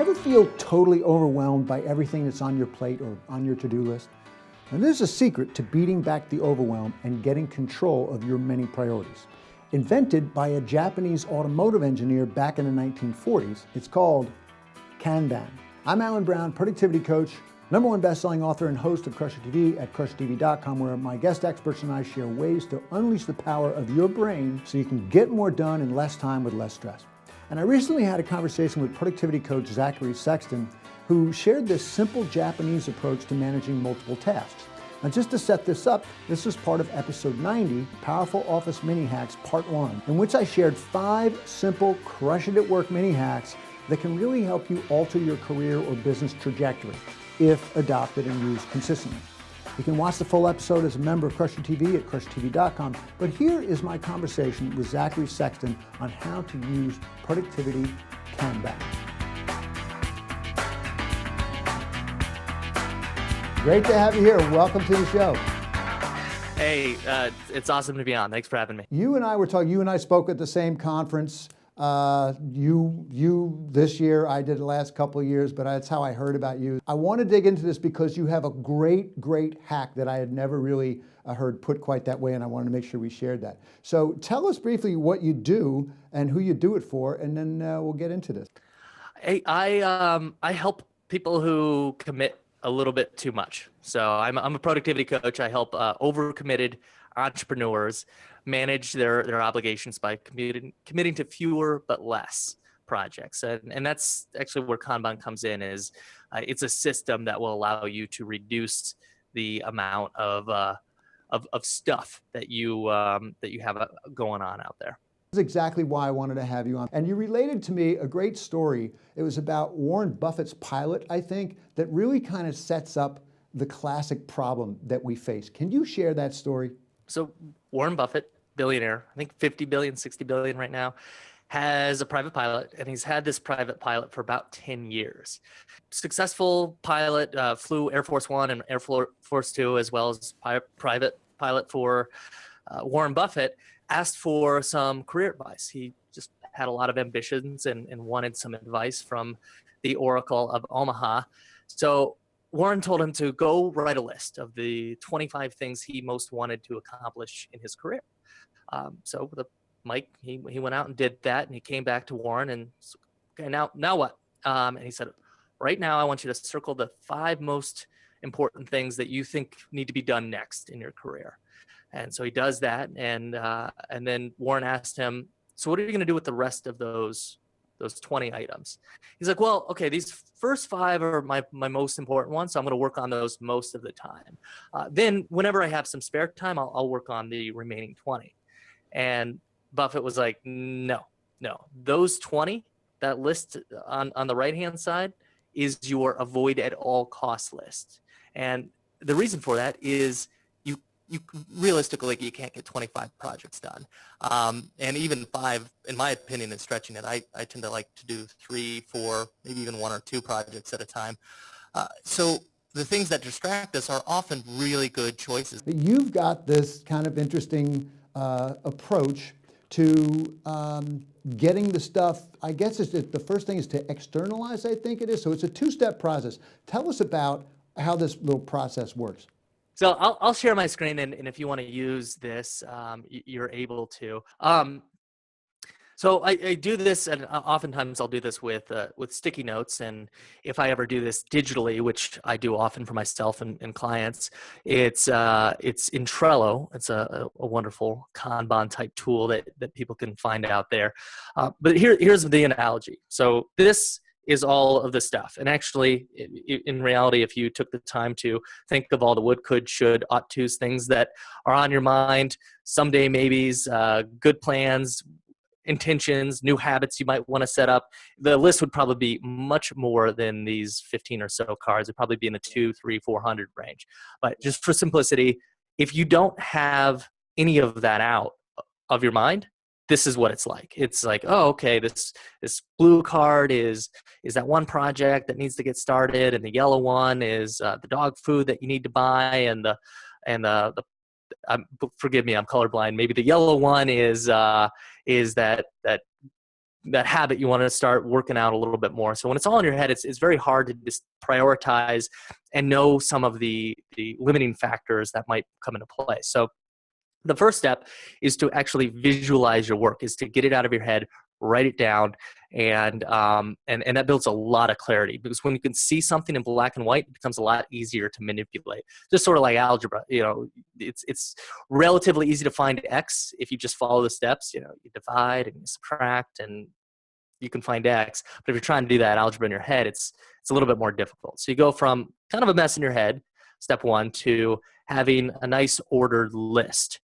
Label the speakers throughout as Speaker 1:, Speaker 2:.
Speaker 1: Ever feel totally overwhelmed by everything that's on your plate or on your to-do list? And there's a secret to beating back the overwhelm and getting control of your many priorities. Invented by a Japanese automotive engineer back in the 1940s, it's called Kanban. I'm Alan Brown, productivity coach, #1 best-selling author and host of Crusher TV at crushertv.com, where my guest experts and I share ways to unleash the power of your brain so you can get more done in less time with less stress. And I recently had a conversation with productivity coach Zack Sexton, who shared this simple Japanese approach to managing multiple tasks. Now, just to set this up, this is part of episode 90, Powerful Office Mini Hacks, Part 1, in which I shared 5 simple crush it at work mini hacks that can really help you alter your career or business trajectory if adopted and used consistently. You can watch the full episode as a member of Crusher TV at crushertv.com, but here is my conversation with Zack Sexton on how to use productivity Kanban. Great to have you here. Welcome to the show.
Speaker 2: Hey, it's awesome to be on. Thanks for having me.
Speaker 1: You and I were talking, you and I spoke at the same conference. You this year, I did the last couple of years, but that's how I heard about you. I want to dig into this because you have a great hack that I had never really heard put quite that way, and I wanted to make sure we shared that. So tell us briefly what you do and who you do it for, and then we'll get into this.
Speaker 2: Hey, I help people who commit a little bit too much. So I'm a productivity coach. I help overcommitted entrepreneurs manage their obligations by committing to fewer but less projects. And that's actually where Kanban comes in. Is it's a system that will allow you to reduce the amount of stuff that you have going on out there.
Speaker 1: That's exactly why I wanted to have you on. And you related to me a great story. It was about Warren Buffett's pilot, I think, that really kind of sets up the classic problem that we face. Can you share that story?
Speaker 2: So Warren Buffett, billionaire, I think 50 billion, 60 billion right now, has a private pilot, and he's had this private pilot for about 10 years. Successful pilot, flew Air Force One and Air Force Two, as well as private pilot for Warren Buffett, asked for some career advice. He just had a lot of ambitions and wanted some advice from the Oracle of Omaha. So Warren told him to go write a list of the 25 things he most wanted to accomplish in his career. So with Mike, he went out and did that, and he came back to Warren and, okay, now what? And he said, right now I want you to circle the 5 most important things that you think need to be done next in your career. And so he does that, and then Warren asked him, so what are you going to do with the rest of those 20 items? He's like, well, okay, these first 5 are my most important ones, so I'm going to work on those most of the time. Then whenever I have some spare time, I'll work on the remaining 20. And Buffett was like, no, those 20, that list on the right-hand side is your avoid at all cost list. And the reason for that is you realistically, you can't get 25 projects done. And even 5, in my opinion, is stretching it. I tend to like to do 3, 4, maybe even 1 or 2 projects at a time. So the things that distract us are often really good choices.
Speaker 1: You've got this kind of interesting approach to getting the stuff, I guess the first thing is to externalize, I think it is. So it's a 2-step process. Tell us about how this little process works.
Speaker 2: So I'll share my screen, and if you want to use this, you're able to. So I do this, and oftentimes I'll do this with sticky notes. And if I ever do this digitally, which I do often for myself and clients, it's in Trello. It's a wonderful Kanban type tool that people can find out there. But here's the analogy. So this is all of the stuff. And actually, in reality, if you took the time to think of all the would, could, should, ought to's, things that are on your mind, someday maybes, good plans, intentions, new habits you might want to set up, the list would probably be much more than these 15 or so cards. It'd probably be in the 200, 300, 400 range. But just for simplicity, if you don't have any of that out of your mind, this is what it's like. It's like, oh, okay, this blue card is that one project that needs to get started, and the yellow one is the dog food that you need to buy, and the forgive me, I'm colorblind. Maybe the yellow one is that that habit, you want to start working out a little bit more. So when it's all in your head, it's very hard to just prioritize and know some of the limiting factors that might come into play. So the first step is to actually visualize your work, is to get it out of your head, write it down, and that builds a lot of clarity, because when you can see something in black and white, it becomes a lot easier to manipulate. Just sort of like algebra, it's relatively easy to find X if you just follow the steps. You divide and you subtract and you can find X. But if you're trying to do that algebra in your head, it's a little bit more difficult. So you go from kind of a mess in your head, step one, to having a nice ordered list.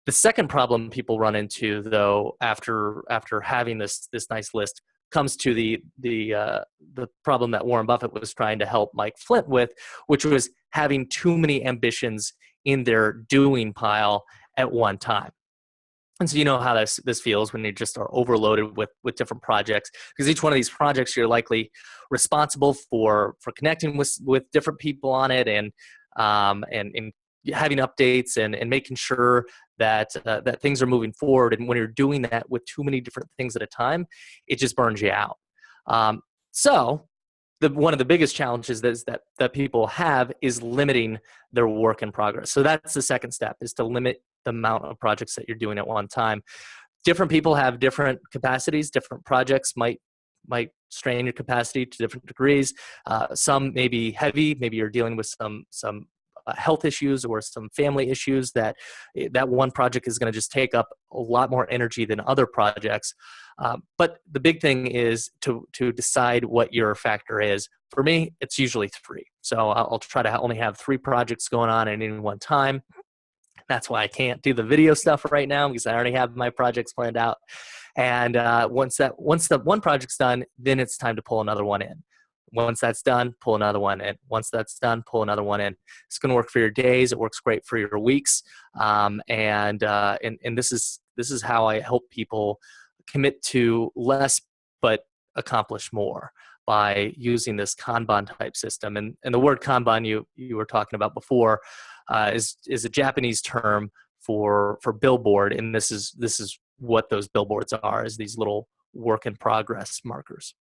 Speaker 2: The second problem people run into, though, after having this nice list, comes to the problem that Warren Buffett was trying to help Mike Flint with, which was having too many ambitions in their doing pile at one time. And so you know how this feels when you just are overloaded with different projects, because each one of these projects you're likely responsible for connecting with different people on it, and having updates and making sure that things are moving forward. And when you're doing that with too many different things at a time, it just burns you out. So one of the biggest challenges that people have is limiting their work in progress. So that's the second step, is to limit the amount of projects that you're doing at one time. Different people have different capacities. Different projects might strain your capacity to different degrees. Some may be heavy. Maybe you're dealing with some health issues or some family issues that one project is going to just take up a lot more energy than other projects. But the big thing is to decide what your factor is. For me, it's usually 3. So I'll try to only have 3 projects going on at any one time. That's why I can't do the video stuff right now, because I already have my projects planned out. And once the one project's done, then it's time to pull another one in. Once that's done, pull another one in. Once that's done, pull another one in. It's going to work for your days. It works great for your weeks. And this is how I help people commit to less but accomplish more, by using this Kanban type system. And the word Kanban you were talking about before is a Japanese term for billboard, and this is what those billboards are, is these little work in progress markers.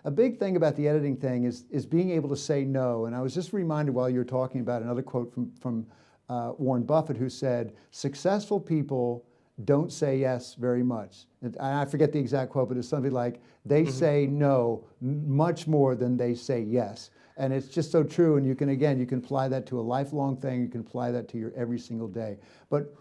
Speaker 1: A big thing about the editing thing is being able to say no. And I was just reminded while you were talking about another quote from Warren Buffett, who said, "Successful people don't say yes very much." And I forget the exact quote, but it's something like, they say no much more than they say yes. And it's just so true. And you can apply that to a lifelong thing. You can apply that to your every single day. But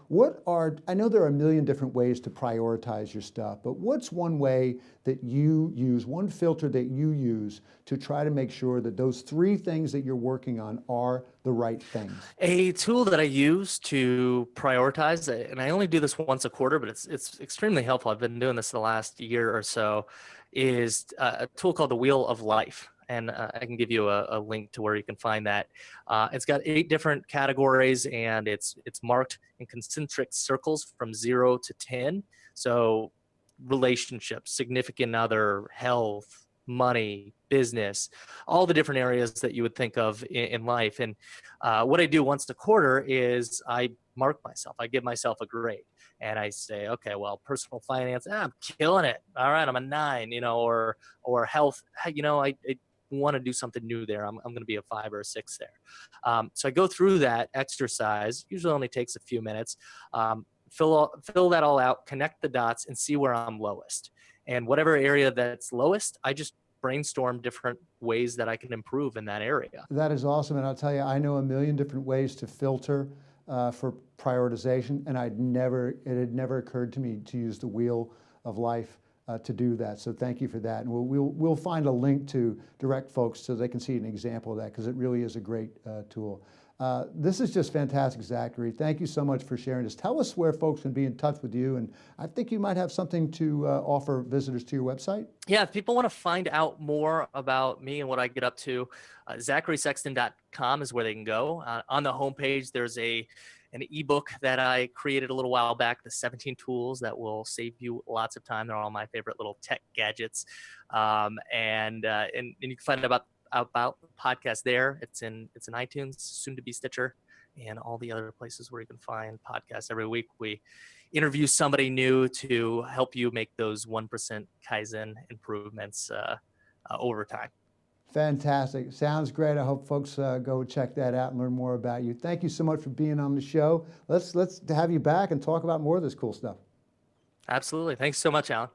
Speaker 1: I know there are a million different ways to prioritize your stuff, but what's one way that you use, one filter that you use to try to make sure that those 3 things that you're working on are the right things?
Speaker 2: A tool that I use to prioritize, and I only do this once a quarter, but it's extremely helpful. I've been doing this the last year or so, is a tool called the Wheel of Life. And I can give you a link to where you can find that. It's got 8 different categories, and it's marked in concentric circles from 0 to 10. So relationships, significant other, health, money, business, all the different areas that you would think of in life. And what I do once a quarter is I mark myself. I give myself a grade. And I say, okay, well, personal finance, I'm killing it. All right, I'm a 9, or health, I want to do something new there. I'm going to be a 5 or a 6 there. So I go through that exercise, usually only takes a few minutes, fill that all out, connect the dots, and see where I'm lowest. And whatever area that's lowest, I just brainstorm different ways that I can improve in that area.
Speaker 1: That is awesome. And I'll tell you, I know a million different ways to filter for prioritization, and it had never occurred to me to use the Wheel of Life to do that. So thank you for that. And we'll find a link to direct folks so they can see an example of that, because it really is a great tool. This is just fantastic, Zachary. Thank you so much for sharing this. Tell us where folks can be in touch with you, and I think you might have something to offer visitors to your website.
Speaker 2: Yeah, if people want to find out more about me and what I get up to, ZacharySexton.com is where they can go. On the homepage, there's an ebook that I created a little while back, the 17 tools that will save you lots of time. They're all my favorite little tech gadgets. And you can find out about the podcast there. It's in iTunes, soon to be Stitcher, and all the other places where you can find podcasts. Every week we interview somebody new to help you make those 1% Kaizen improvements over time.
Speaker 1: Fantastic. Sounds great. I hope folks go check that out and learn more about you. Thank you so much for being on the show. Let's have you back and talk about more of this cool stuff.
Speaker 2: Absolutely. Thanks so much, Alan.